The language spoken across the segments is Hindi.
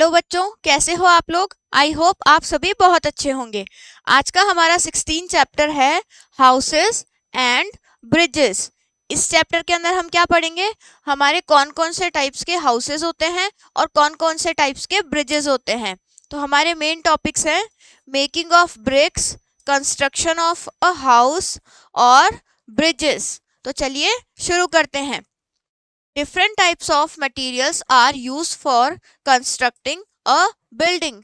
हेलो बच्चों, कैसे हो आप लोग। आई होप आप सभी बहुत अच्छे होंगे। आज का हमारा 16 चैप्टर है हाउसेस एंड ब्रिजेस। इस चैप्टर के अंदर हम क्या पढ़ेंगे, हमारे कौन कौन से टाइप्स के हाउसेस होते हैं और कौन कौन से टाइप्स के ब्रिजेस होते हैं। तो हमारे मेन टॉपिक्स हैं making of BRICS, construction of a house और ब्रिजेस। तो चलिए शुरू करते हैं। Different types of materials are used for constructing a building.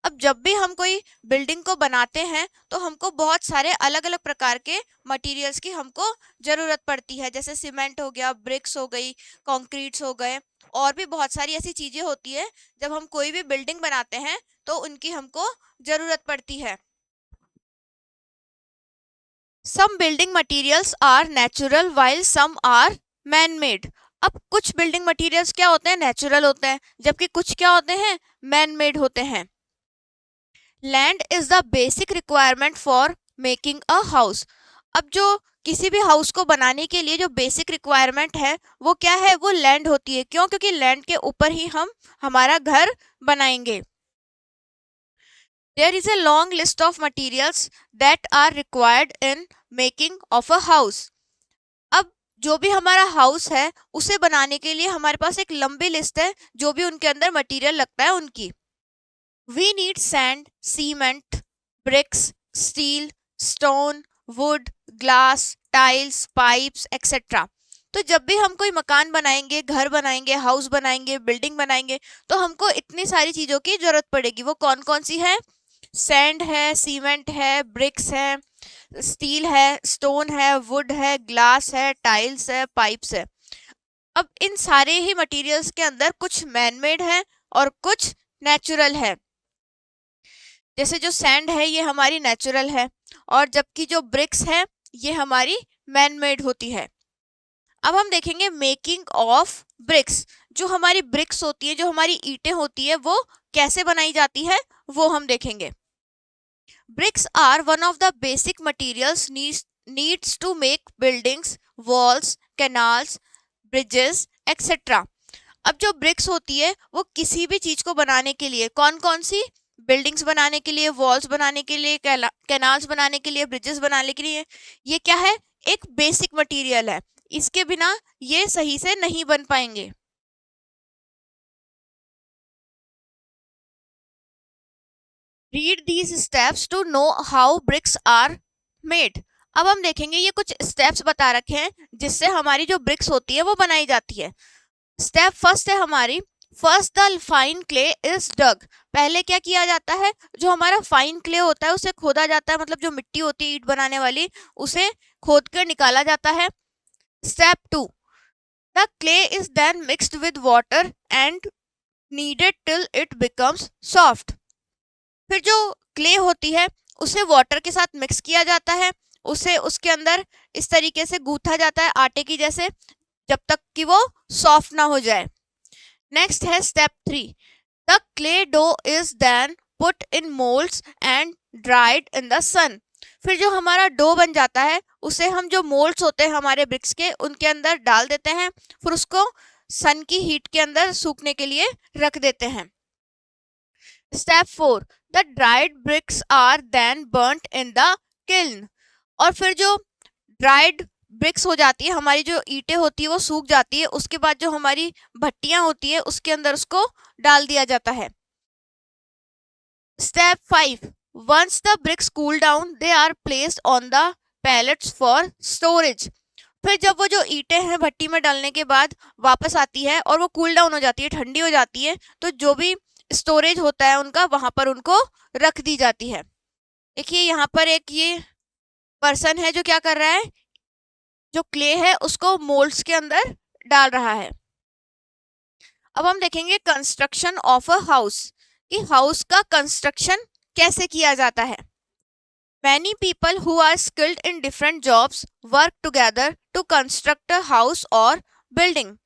अब जब भी हम कोई बिल्डिंग को बनाते हैं तो हमको बहुत सारे अलग अलग प्रकार के मटेरियल्स की हमको ज़रूरत पड़ती है, जैसे सीमेंट हो गया, ब्रिक्स हो गई, कंक्रीट्स हो गए, और भी बहुत सारी ऐसी चीज़ें होती है। जब हम कोई भी बिल्डिंग बनाते हैं तो उनकी हमको ज़रूरत पड़ती है। Some building materials are natural while some are man-made. अब कुछ बिल्डिंग मटेरियल्स क्या होते हैं, नेचुरल होते हैं, जबकि कुछ क्या होते हैं, मैन मेड होते हैं। Land is the basic requirement for making a house. अब जो किसी भी हाउस को बनाने के लिए जो बेसिक रिक्वायरमेंट है वो क्या है, वो लैंड होती है। क्यों? क्योंकि लैंड के ऊपर ही हम हमारा घर बनाएंगे। There is a long list of materials that are required in making of a house. अब जो भी हमारा हाउस है उसे बनाने के लिए हमारे पास एक लंबी लिस्ट है, जो भी उनके अंदर मटेरियल लगता है उनकी। We need sand, cement, bricks, steel, stone, wood, glass, tiles, pipes, etc. तो जब भी हम कोई मकान बनाएंगे, घर बनाएंगे, हाउस बनाएंगे, बिल्डिंग बनाएंगे, तो हमको इतनी सारी चीज़ों की ज़रूरत पड़ेगी। वो कौन कौन सी है? सैंड है, सीमेंट है, ब्रिक्स है, स्टील है, स्टोन है, वुड है, ग्लास है, टाइल्स है, पाइप्स है। अब इन सारे ही मटेरियल्स के अंदर कुछ मैनमेड है और कुछ नेचुरल है। जैसे जो सैंड है ये हमारी नेचुरल है, और जबकि जो ब्रिक्स है ये हमारी मैनमेड होती है। अब हम देखेंगे मेकिंग ऑफ ब्रिक्स। जो हमारी ब्रिक्स होती है, जो हमारी ईंटें होती है, वो कैसे बनाई जाती है वो हम देखेंगे। Bricks are one of the basic materials needs to make buildings, walls, canals, bridges, etc. अब जो ब्रिक्स होती है वो किसी भी चीज को बनाने के लिए, कौन कौन सी, बिल्डिंग्स बनाने के लिए, वॉल्स बनाने के लिए, कैनाल्स बनाने के लिए, ब्रिजेस बनाने के लिए, ये क्या है, एक बेसिक मटेरियल है। इसके बिना ये सही से नहीं बन पाएंगे। Read these steps to know how bricks are made. अब हम देखेंगे ये कुछ स्टेप्स बता रखे हैं जिससे हमारी जो ब्रिक्स होती है वो बनाई जाती है। स्टेप फर्स्ट है हमारी, first the fine clay is dug. पहले क्या किया जाता है, जो हमारा फाइन क्ले होता है उसे खोदा जाता है, मतलब जो मिट्टी होती है ईंट बनाने वाली, उसे खोद कर निकाला जाता है। Step two, the clay is then mixed with water and kneaded till it becomes soft. फिर जो क्ले होती है उसे वाटर के साथ मिक्स किया जाता है, उसे उसके अंदर इस तरीके से गूंथा जाता है आटे की जैसे, जब तक कि वो सॉफ्ट ना हो जाए। नेक्स्ट है step 3, the clay dough is then put in moulds and dried in the sun. फिर जो हमारा डो बन जाता है उसे हम जो मोल्ड्स होते हैं हमारे ब्रिक्स के, उनके अंदर डाल देते हैं, फिर उसको सन की हीट के अंदर सूखने के लिए रख देते हैं। Step 4, the dried bricks are then burnt in the kiln. और फिर जो ड्राइड ब्रिक्स हो जाती है, हमारी जो ईंटें होती है वो सूख जाती है, उसके बाद जो हमारी भट्टियां होती है उसके अंदर उसको डाल दिया जाता है। Step 5, once the bricks cool down they are placed on the pallets for storage. फिर जब वो जो ईंटें हैं भट्टी में डालने के बाद वापस आती है और वो कूल डाउन हो जाती है, ठंडी हो जाती है, तो जो भी स्टोरेज होता है उनका, वहां पर उनको रख दी जाती है। देखिए यहाँ पर एक ये पर्सन है जो क्या कर रहा है, जो क्ले है उसको मोल्ड्स के अंदर डाल रहा है। अब हम देखेंगे कंस्ट्रक्शन ऑफ अ हाउस, कि हाउस का कंस्ट्रक्शन कैसे किया जाता है। Many people who are skilled in different jobs work together to construct a house or building.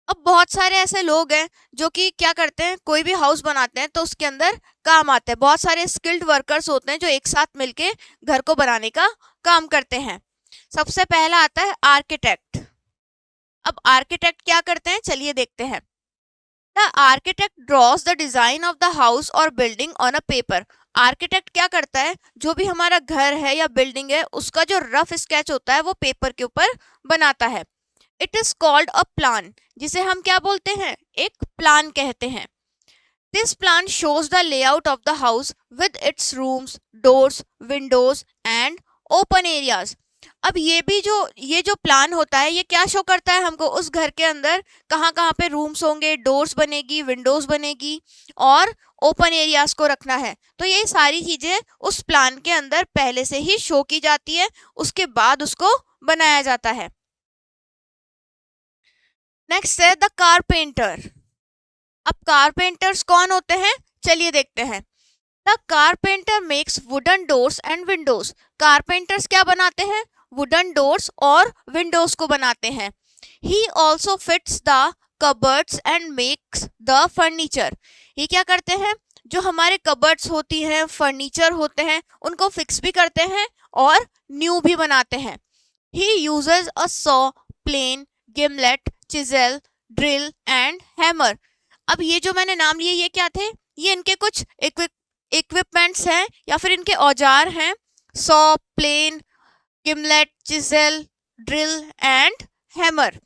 अब बहुत सारे ऐसे लोग हैं जो कि क्या करते हैं, कोई भी हाउस बनाते हैं तो उसके अंदर काम आते हैं। बहुत सारे स्किल्ड वर्कर्स होते हैं जो एक साथ मिलके घर को बनाने का काम करते हैं। सबसे पहला आता है आर्किटेक्ट। अब आर्किटेक्ट क्या करते हैं, चलिए देखते हैं। The architect draws the design of the house और building on a paper. Architect क्या करता है, जो भी हमारा घर है या बिल्डिंग है उसका जो रफ स्केच होता है वो पेपर के ऊपर बनाता है। It is called a plan, जिसे हम क्या बोलते हैं, एक प्लान कहते हैं। This plan shows the layout of the house with its rooms, doors, Windows and open areas. अब ये जो प्लान होता है ये क्या शो करता है हमको, उस घर के अंदर कहाँ कहाँ पे रूम्स होंगे, डोर्स बनेगी, विंडोज बनेगी और ओपन एरियाज को रखना है। तो ये सारी चीजें उस प्लान के अंदर पहले से ही शो की जाती है, उसके बाद उसको बनाया जाता है। नेक्स्ट है द कारपेंटर। अब कारपेंटर्स कौन होते हैं, चलिए देखते हैं। The carpenter makes wooden doors and Windows. Carpenters क्या बनाते हैं, वुडन डोर्स और विंडोज को बनाते हैं। He also fits the cupboards and makes the furniture. ये क्या करते हैं, जो हमारे कबर्ड्स होती हैं, फर्नीचर होते हैं, उनको फिक्स भी करते हैं और न्यू भी बनाते हैं। He uses a saw, plane, gimlet, chisel, drill and hammer. अब ये जो मैंने नाम लिए ये क्या थे, ये इनके कुछ इक्विपमेंट्स हैं या फिर इनके औजार हैं। Saw, plane, gimlet, chisel, drill and hammer.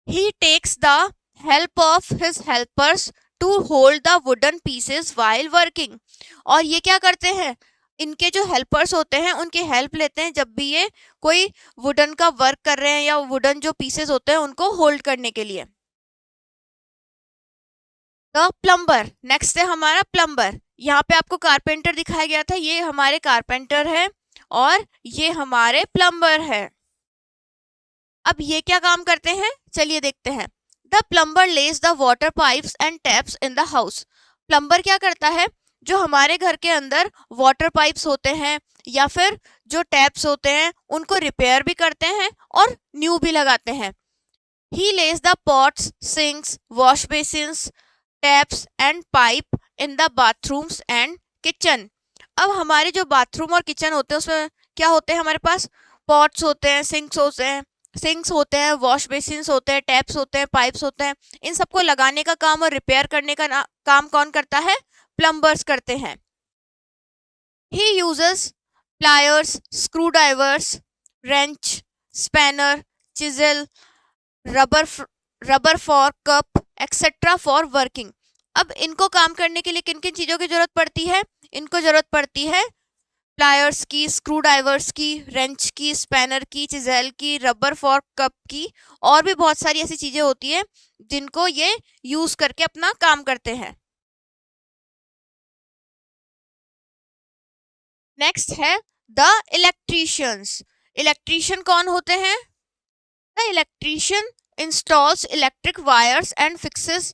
He takes the help of his helpers to hold the wooden pieces while working. और ये क्या करते हैं, इनके जो हेल्पर्स होते हैं उनकी हेल्प लेते हैं जब भी ये कोई वुडन का वर्क कर रहे हैं या वुडन जो पीसेस होते हैं उनको होल्ड करने के लिए। द प्लम्बर, नेक्स्ट है हमारा प्लम्बर। यहाँ पे आपको कारपेंटर दिखाया गया था, ये हमारे कारपेंटर है और ये हमारे प्लम्बर है। अब ये क्या काम करते हैं, चलिए देखते हैं। The plumber Lay's the water pipes and taps in the house. Plumber क्या करता है, जो हमारे घर के अंदर वाटर पाइप्स होते हैं या फिर जो टैप्स होते हैं उनको रिपेयर भी करते हैं और न्यू भी लगाते हैं। He lays the pots, sinks, wash basins, taps and pipe in the bathrooms and kitchen. अब हमारे जो बाथरूम और किचन होते हैं उसमें क्या होते हैं, हमारे पास पॉट्स होते हैं, सिंक्स होते हैं, वॉश बेसिन्स होते हैं, टैप्स होते हैं, पाइप्स होते हैं। इन सबको लगाने का काम और रिपेयर करने का काम कौन करता है, प्लम्बर्स करते हैं। He uses pliers, screw drivers, wrench, spanner, chisel, rubber fork, cup etcetera for working. अब इनको काम करने के लिए किन किन चीज़ों की जरूरत पड़ती है, इनको जरूरत पड़ती है प्लायर्स की, स्क्रू ड्राइवर्स की, रेंच की, स्पैनर की, चिजेल की, रबर फॉर्क, कप की, और भी बहुत सारी ऐसी चीज़ें होती है जिनको ये यूज करके अपना काम करते हैं। नेक्स्ट है द इलेक्ट्रीशियंस। इलेक्ट्रीशियन कौन होते हैं, the electrician installs electric wires and fixes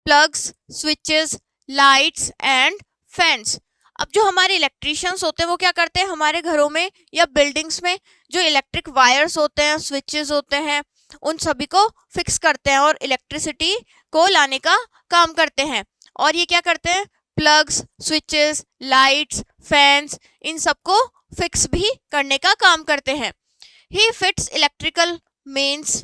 plugs, switches, lights and fans. अब जो हमारे इलेक्ट्रीशियंस होते हैं वो क्या करते हैं, हमारे घरों में या बिल्डिंग्स में जो इलेक्ट्रिक वायर्स होते हैं, स्विचेस होते हैं, उन सभी को फिक्स करते हैं और इलेक्ट्रिसिटी को लाने का काम करते हैं। और ये क्या करते हैं, प्लग्स, स्विचेस, लाइट्स, फैंस, इन सबको फिक्स भी करने का काम करते हैं। He fits electrical mains,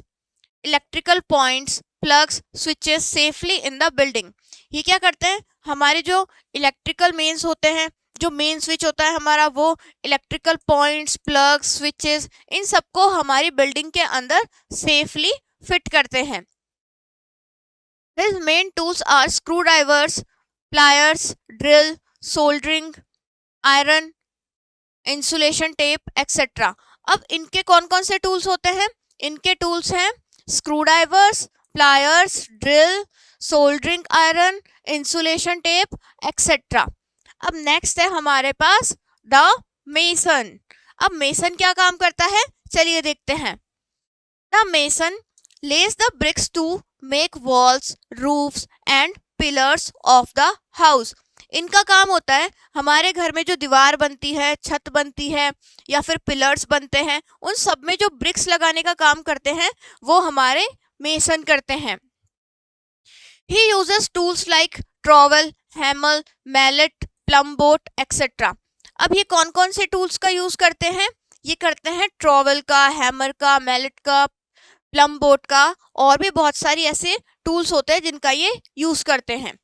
electrical points, plugs, switches safely in the building. ये क्या करते हैं, हमारे जो इलेक्ट्रिकल मेन्स होते हैं, जो मेन स्विच होता है हमारा, वो इलेक्ट्रिकल पॉइंट्स, प्लग्स, स्विचेस, इन सबको हमारी बिल्डिंग के अंदर सेफली फिट करते हैं। His main tools are screwdrivers, pliers, drill, soldering iron, insulation tape etcetera. अब इनके कौन कौन से टूल्स होते हैं, इनके टूल्स हैं screw drivers, pliers, drill, soldering iron, insulation tape etcetera. अब नेक्स्ट है हमारे पास द मेसन। अब मेसन क्या काम करता है, चलिए देखते हैं। The mason lays the bricks to make walls, roofs and pillars of the house. इनका काम होता है हमारे घर में जो दीवार बनती है, छत बनती है या फिर पिलर्स बनते हैं, उन सब में जो ब्रिक्स लगाने का काम करते हैं वो हमारे मेसन करते हैं। He uses tools like trowel, hammer, mallet, plumb boat, etc. अब ये कौन कौन से टूल्स का यूज करते हैं, ये करते हैं ट्रॉवल का, हैमर का, मैलेट का, प्लम बोर्ड का, और भी बहुत सारी ऐसे टूल्स होते हैं जिनका ये यूज करते हैं।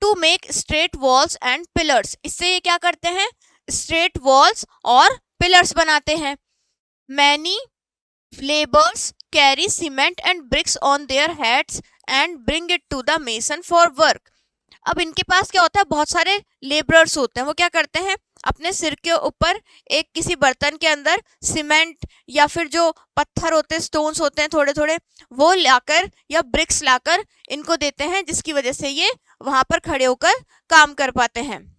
To make straight walls and pillars, इससे ये क्या करते हैं, स्ट्रेट वॉल्स और पिलर्स बनाते हैं। Many labours carry cement and bricks on their heads and bring it to the mason for work. अब इनके पास क्या होता है, बहुत सारे लेबरर्स होते हैं, वो क्या करते हैं, अपने सिर के ऊपर एक किसी बर्तन के अंदर सीमेंट या फिर जो पत्थर होते हैं, स्टोन्स होते हैं थोड़े थोड़े, वो लाकर या ब्रिक्स लाकर इनको देते हैं, जिसकी वजह से ये वहां पर खड़े होकर काम कर पाते हैं।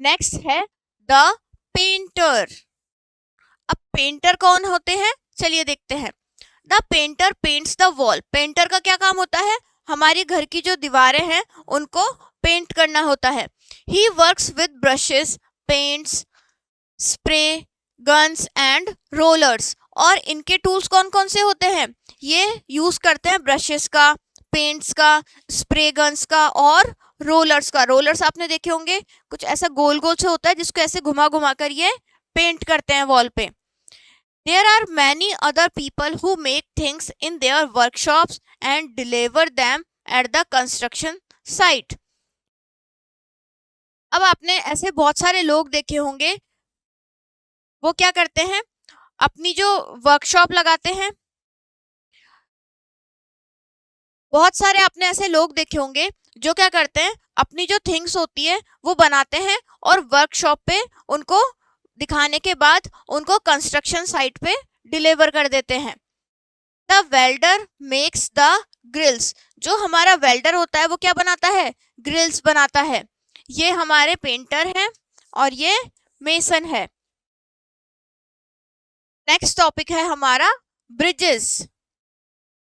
नेक्स्ट है द पेंटर। अब पेंटर कौन होते हैं, चलिए देखते हैं। The painter paints the wall, painter का क्या काम होता है, हमारी घर की जो दीवारें हैं उनको पेंट करना होता है। He works with brushes, paints, spray guns and rollers. और इनके टूल्स कौन कौन से होते हैं, ये यूज करते हैं ब्रशेस का, पेंट्स का, स्प्रे गन्स का और रोलर्स का। रोलर्स आपने देखे होंगे, कुछ ऐसा गोल गोल से होता है जिसको ऐसे घुमा घुमा कर ये पेंट करते हैं वॉल पे। There are many other people who make things in their workshops and deliver them at the construction site. अब आपने ऐसे बहुत सारे लोग देखे होंगे, वो क्या करते हैं, अपनी जो वर्कशॉप लगाते हैं। बहुत सारे आपने ऐसे लोग देखे होंगे जो क्या करते हैं, अपनी जो थिंग्स होती है वो बनाते हैं और वर्कशॉप पे उनको दिखाने के बाद उनको कंस्ट्रक्शन साइट पे डिलीवर कर देते हैं। The welder makes the grills, जो हमारा वेल्डर होता है वो क्या बनाता है, ग्रिल्स बनाता है। ये हमारे पेंटर हैं और ये मेसन है। नेक्स्ट टॉपिक है हमारा bridges.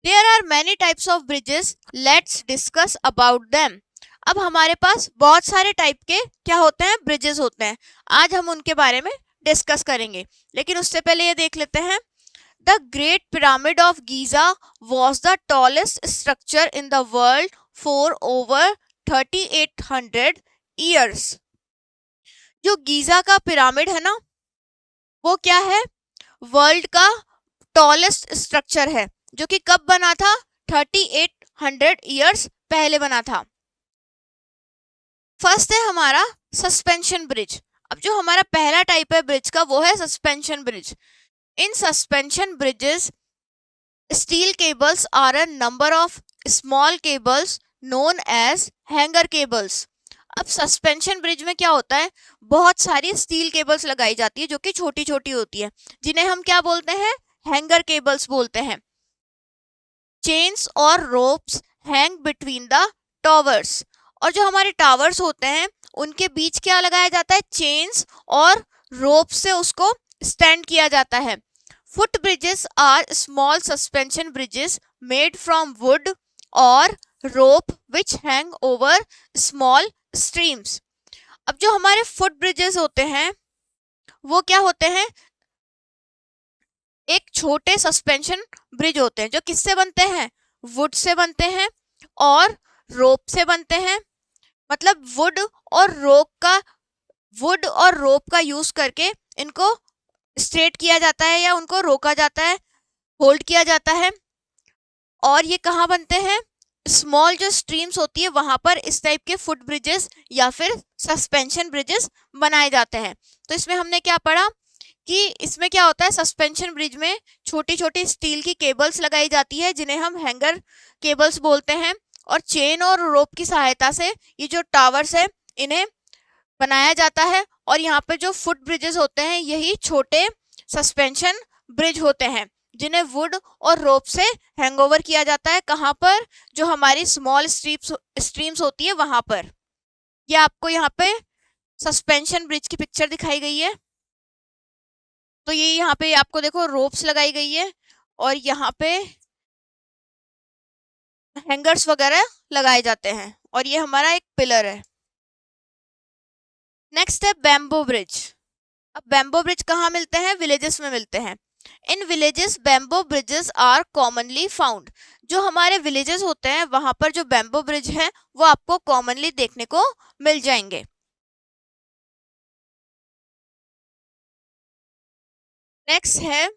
There are many types of bridges, let's discuss about them. अब हमारे पास बहुत सारे टाइप के क्या होते हैं, ब्रिजेस होते हैं। आज हम उनके बारे में डिस्कस करेंगे, लेकिन उससे पहले ये देख लेते हैं। The Great Pyramid of Giza was the tallest structure in the world for over 3800 years. जो गीजा का पिरामिड है ना, वो क्या है, वर्ल्ड का टॉलेस्ट स्ट्रक्चर है, जो कि कब बना था, 3800 ईयर्स पहले बना था। फर्स्ट है हमारा सस्पेंशन ब्रिज। अब जो हमारा पहला टाइप है ब्रिज का, वो है suspension bridge. In suspension bridges, steel cables are a number of small cables known as hanger cables. अब सस्पेंशन ब्रिज में क्या होता है, बहुत सारी स्टील केबल्स लगाई जाती है जो कि छोटी छोटी होती है, जिन्हें हम क्या बोलते हैं, हैंगर केबल्स बोलते हैं। चेन्स और ropes hang between the towers, और जो हमारे टावर्स होते हैं उनके बीच क्या लगाया जाता है, चेन्स और रोप से उसको स्टैंड किया जाता है। Foot bridges are small suspension bridges made from wood और rope which hang over small streams. अब जो हमारे फुट ब्रिजेस होते हैं वो क्या होते हैं, एक छोटे सस्पेंशन ब्रिज होते हैं जो किससे बनते हैं, वुड से बनते हैं और रोप से बनते हैं। मतलब वुड और रोप का यूज करके इनको स्ट्रेट किया जाता है या उनको रोका जाता है, होल्ड किया जाता है। और ये कहाँ बनते हैं, स्मॉल जो स्ट्रीम्स होती है वहां पर इस टाइप के फुट ब्रिजेस या फिर सस्पेंशन ब्रिजेस बनाए जाते हैं। तो इसमें हमने क्या पढ़ा कि इसमें क्या होता है, सस्पेंशन ब्रिज में छोटी छोटी स्टील की केबल्स लगाई जाती है जिन्हें हम हैंगर केबल्स बोलते हैं, और चेन और रोप की सहायता से ये जो टावर्स है इन्हें बनाया जाता है। और यहाँ पे जो फुट ब्रिजेस होते हैं यही छोटे सस्पेंशन ब्रिज होते हैं जिन्हें वुड और रोप से हैंगओवर किया जाता है। कहाँ पर, जो हमारी स्मॉल स्ट्रीम्स होती है वहां पर। ये आपको यहाँ पे सस्पेंशन ब्रिज की पिक्चर दिखाई गई है। तो ये यहाँ पे आपको देखो रोप्स लगाई गई है और यहाँ पे हैंगर्स वगैरह लगाए जाते हैं, और ये हमारा एक पिलर है। नेक्स्ट है बैम्बो ब्रिज। अब बैम्बो ब्रिज कहाँ मिलते हैं, विलेजेस में मिलते हैं। In villages bamboo bridges are commonly found. जो हमारे विलेजेस होते हैं वहां पर जो बैम्बो ब्रिज है वो आपको कॉमनली देखने को मिल जाएंगे। नेक्स्ट है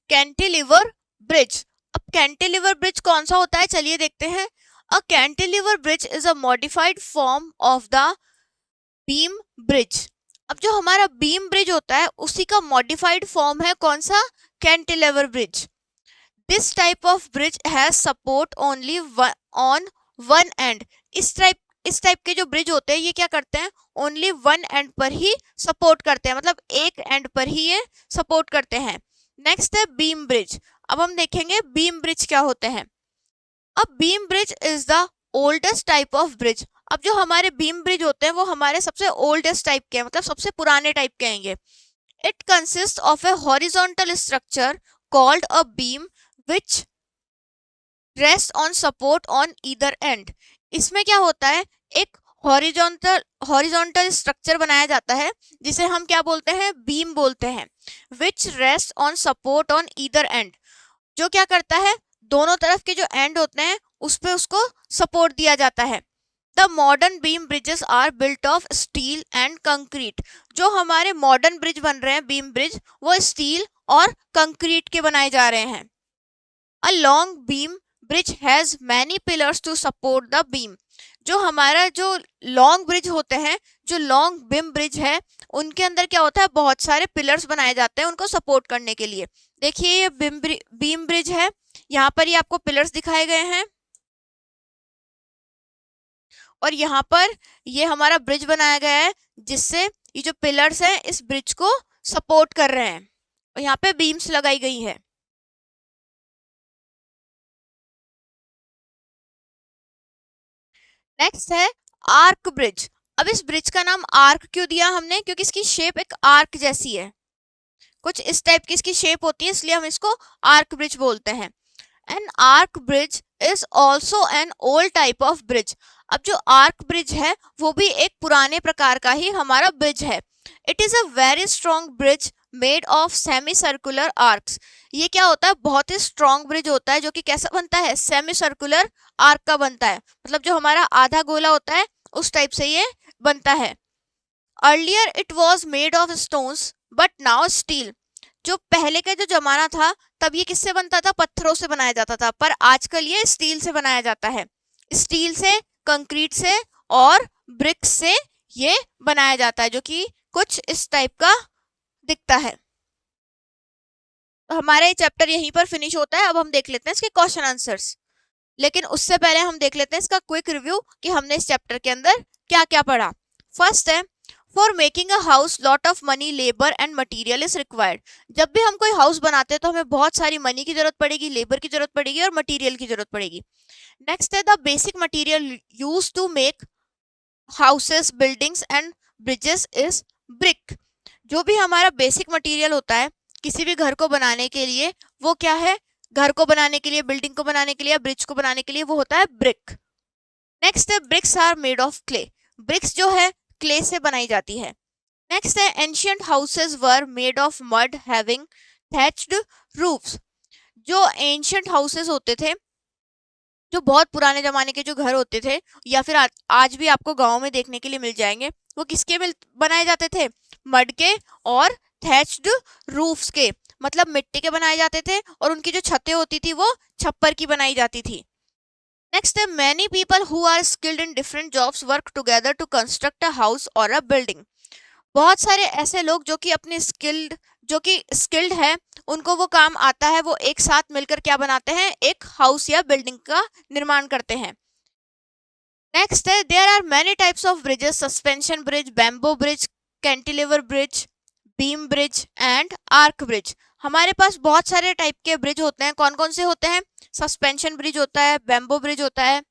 कैंटिलीवर ब्रिज। अब कैंटिलीवर ब्रिज कौन सा होता है, चलिए देखते हैं। अ cantilever bridge is a modified form of the beam bridge. अब जो हमारा बीम ब्रिज होता है उसी का मॉडिफाइड फॉर्म है कौन सा, cantilever bridge. This type of bridge has support only on one and. इस टाइप के जो ब्रिज होते हैं ये क्या करते हैं, ओनली वन एंड पर ही सपोर्ट करते हैं, मतलब एक एंड पर ही ये सपोर्ट करते हैं। नेक्स्ट है बीम ब्रिज। अब हम देखेंगे बीम ब्रिज क्या होते हैं। अब beam bridge is the oldest type of bridge. अब जो हमारे बीम ब्रिज होते हैं वो हमारे सबसे ओल्डेस्ट टाइप के हैं, मतलब सबसे पुराने टाइप के हैं। It consist of A horizontal structure called a beam which rest on support on either and. इसमें क्या होता है, एक हॉरिजॉन्टल स्ट्रक्चर बनाया जाता है जिसे हम क्या बोलते हैं, बीम बोलते हैं। Which rest on support on either end, जो क्या करता है, दोनों तरफ के जो एंड होते हैं उस पे उसको सपोर्ट दिया जाता है। The modern beam bridges are built of steel and concrete. जो हमारे मॉडर्न ब्रिज बन रहे हैं बीम ब्रिज, वो स्टील और कंक्रीट के बनाए जा रहे हैं। A long beam bridge has many pillars to support the beam. जो हमारा जो लॉन्ग ब्रिज होते हैं, जो लॉन्ग बीम ब्रिज है, उनके अंदर क्या होता है, बहुत सारे पिलर्स बनाए जाते हैं उनको सपोर्ट करने के लिए। देखिए ये बीम ब्रिज है, यहाँ पर ये आपको पिलर्स दिखाए गए हैं और यहाँ पर ये हमारा ब्रिज बनाया गया है जिससे ये जो पिलर्स हैं इस ब्रिज को सपोर्ट कर रहे हैं और यहाँ पे बीम्स लगाई गई है। नेक्स्ट है आर्क ब्रिज। अब इस ब्रिज का नाम आर्क क्यों दिया हमने, क्योंकि इसकी शेप एक आर्क जैसी है, कुछ इस टाइप की इसकी शेप होती है, इसलिए हम इसको आर्क ब्रिज बोलते हैं। An arch bridge is also an old type of bridge. अब जो आर्क ब्रिज है वो भी एक पुराने प्रकार का ही हमारा ब्रिज है। It is a very strong bridge made of semi circular arcs. ये क्या होता है, बहुत ही स्ट्रॉन्ग ब्रिज होता है जो कि कैसा बनता है, सेमी सर्कुलर आर्क का बनता है, मतलब जो हमारा आधा गोला होता है उस टाइप से ये बनता है। Earlier it was made of stones but now steel. जो पहले का जो जमाना था तब ये किससे बनता था, पत्थरों से बनाया जाता था, पर आजकल ये स्टील से बनाया जाता है। स्टील से, कंक्रीट से और ब्रिक्स से ये बनाया जाता है, जो कि कुछ इस टाइप का दिखता है। हमारा ये चैप्टर यहीं पर फिनिश होता है। अब हम देख लेते हैं इसके क्वेश्चन आंसर्स, लेकिन उससे पहले हम देख लेते हैं इसका क्विक रिव्यू कि हमने इस चैप्टर के अंदर क्या क्या पढ़ा। फर्स्ट है, for making a house lot of money, labour and material is required. जब भी हम कोई हाउस बनाते हैं तो हमें बहुत सारी मनी की जरूरत पड़ेगी, लेबर की जरूरत पड़ेगी और मटीरियल की जरूरत पड़ेगी। नेक्स्ट है, the basic material use to make houses, buildings and bridges is brick. जो भी हमारा बेसिक मटीरियल होता है किसी भी घर को बनाने के लिए, वो क्या है, घर को बनाने के लिए, बिल्डिंग को बनाने के लिए, ब्रिज को बनाने के लिए, वो होता है ब्रिक। नेक्स्ट है, bricks are made of clay. Bricks जो है क्ले से बनाई जाती है। नेक्स्ट है, ancient houses were made of mud having thatched roofs. जो एंशियंट हाउसेस होते थे, जो बहुत पुराने जमाने के जो घर होते थे, या फिर आज भी आपको गांव में देखने के लिए मिल जाएंगे, वो किसके बनाए जाते थे, मड के और थैच्ड रूफ्स के, मतलब मिट्टी के बनाए जाते थे और उनकी जो छतें होती थी वो छप्पर की बनाई जाती थी। नेक्स्ट है, many people who are skilled in different jobs work together to construct a house और अ बिल्डिंग। बहुत सारे ऐसे लोग जो कि अपने स्किल्ड है, उनको वो काम आता है, वो एक साथ मिलकर क्या बनाते हैं, एक हाउस या बिल्डिंग का निर्माण करते हैं। नेक्स्ट है, there are many types of bridges, suspension bridge, bamboo bridge, cantilever bridge, beam bridge and arch bridge. हमारे पास बहुत सारे टाइप के ब्रिज होते हैं। कौन कौन से होते हैं, सस्पेंशन ब्रिज होता है, बैम्बो ब्रिज होता है,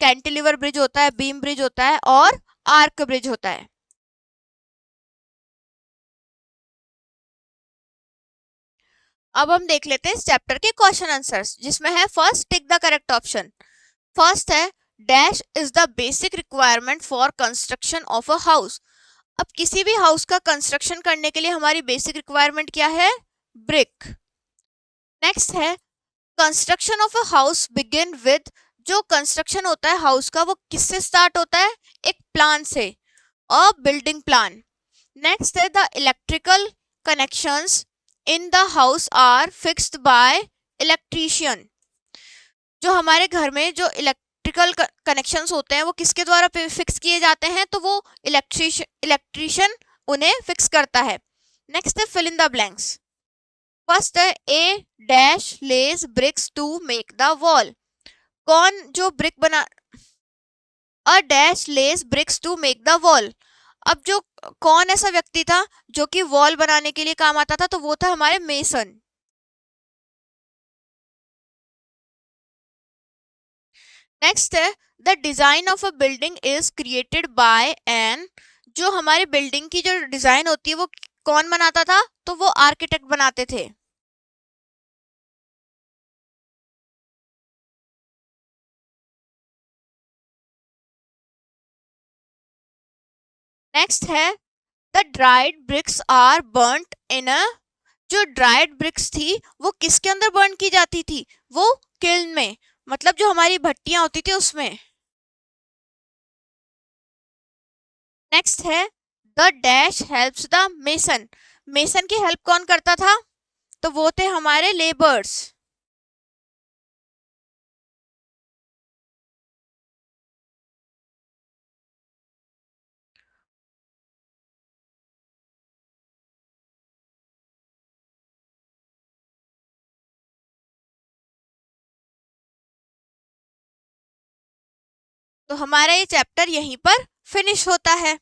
कैंटिलीवर ब्रिज होता है, बीम ब्रिज होता है और आर्क ब्रिज होता है। अब हम देख लेते हैं इस चैप्टर के क्वेश्चन आंसर्स, जिसमें है first, tick the correct option. First है, dash is the basic requirement for construction of a house. अब किसी भी हाउस का कंस्ट्रक्शन करने के लिए हमारी बेसिक रिक्वायरमेंट क्या है, ब्रिक। नेक्स्ट है, construction of a house begin with. जो कंस्ट्रक्शन होता है हाउस का वो किससे स्टार्ट होता है, एक प्लान से, अ बिल्डिंग प्लान। नेक्स्ट है, the electrical connections in the house are fixed by electrician. जो हमारे घर में जो इलेक्ट्रिकल कनेक्शंस होते हैं वो किसके द्वारा फिक्स किए जाते हैं, तो वो इलेक्ट्रीशियन उन्हें फिक्स करता है। नेक्स्ट है fill in the blanks. First है a dash lays bricks to make the wall. कौन जो ब्रिक बना, a dash lays bricks to make the wall. अब जो कौन ऐसा व्यक्ति था जो कि वॉल बनाने के लिए काम आता था, तो वो था हमारे मेसन। नेक्स्ट है the design of a building is created by an. जो हमारी बिल्डिंग की जो डिजाइन होती है वो कौन बनाता था, तो वो आर्किटेक्ट बनाते थे। नेक्स्ट है the dried bricks are burnt in a. जो ड्राइड ब्रिक्स थी वो किसके अंदर बर्न की जाती थी, वो किल्न में, मतलब जो हमारी भट्टियां होती थी उसमें। नेक्स्ट है the dash helps the mason. Mason की हेल्प कौन करता था, तो वो थे हमारे लेबर्स। तो हमारा ये चैप्टर यहीं पर फिनिश होता है।